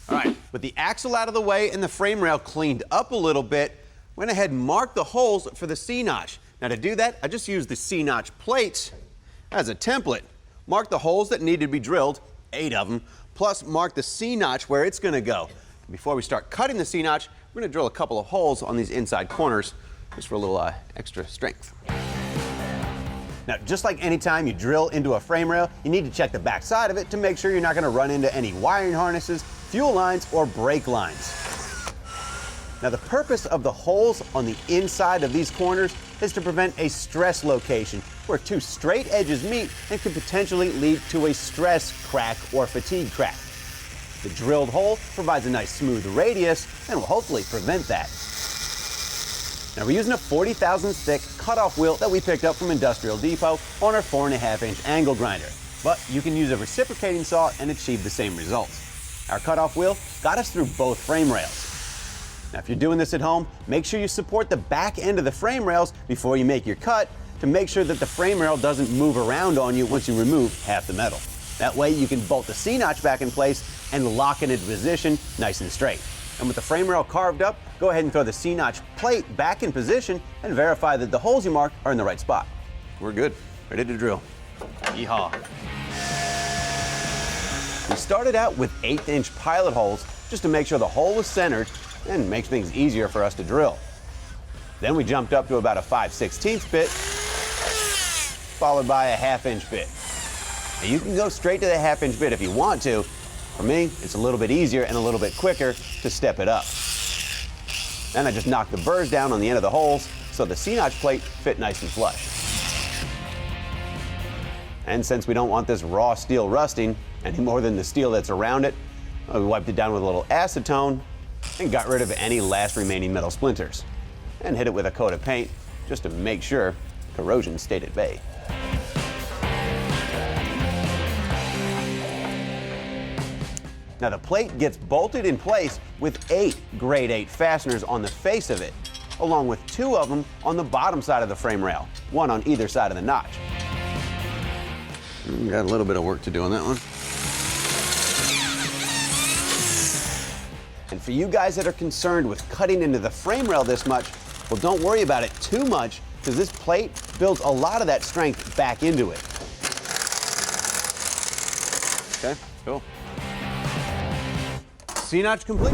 All right, with the axle out of the way and the frame rail cleaned up a little bit, went ahead and marked the holes for the C-notch. Now to do that, I just used the C-notch plates as a template. Mark the holes that needed to be drilled, 8 of them, plus mark the C-notch where it's going to go. Before we start cutting the C-notch, we're going to drill a couple of holes on these inside corners just for a little extra strength. Now, just like any time you drill into a frame rail, you need to check the back side of it to make sure you're not going to run into any wiring harnesses, fuel lines, or brake lines. Now, the purpose of the holes on the inside of these corners is to prevent a stress location where two straight edges meet and could potentially lead to a stress crack or fatigue crack. The drilled hole provides a nice smooth radius and will hopefully prevent that. Now, we're using a 40 thousandths thick cutoff wheel that we picked up from Industrial Depot on our 4.5-inch angle grinder. But you can use a reciprocating saw and achieve the same results. Our cutoff wheel got us through both frame rails. Now, if you're doing this at home, make sure you support the back end of the frame rails before you make your cut to make sure that the frame rail doesn't move around on you once you remove half the metal. That way you can bolt the C-notch back in place and lock it into position nice and straight. And with the frame rail carved up, go ahead and throw the C-notch plate back in position and verify that the holes you marked are in the right spot. We're good, ready to drill. Yeehaw. We started out with 1/8-inch pilot holes just to make sure the hole was centered and make things easier for us to drill. Then we jumped up to about a 5/16 bit, followed by a 1/2-inch bit. Now, you can go straight to the 1/2-inch bit if you want to. For me, it's a little bit easier and a little bit quicker to step it up. Then I just knocked the burrs down on the end of the holes so the C-notch plate fit nice and flush. And since we don't want this raw steel rusting any more than the steel that's around it, we wiped it down with a little acetone and got rid of any last remaining metal splinters. And hit it with a coat of paint just to make sure corrosion stayed at bay. Now, the plate gets bolted in place with 8 grade 8 fasteners on the face of it, along with 2 of them on the bottom side of the frame rail, 1 on either side of the notch. Got a little bit of work to do on that one. And for you guys that are concerned with cutting into the frame rail this much, well, don't worry about it too much, because this plate builds a lot of that strength back into it. Okay, cool. C-notch complete.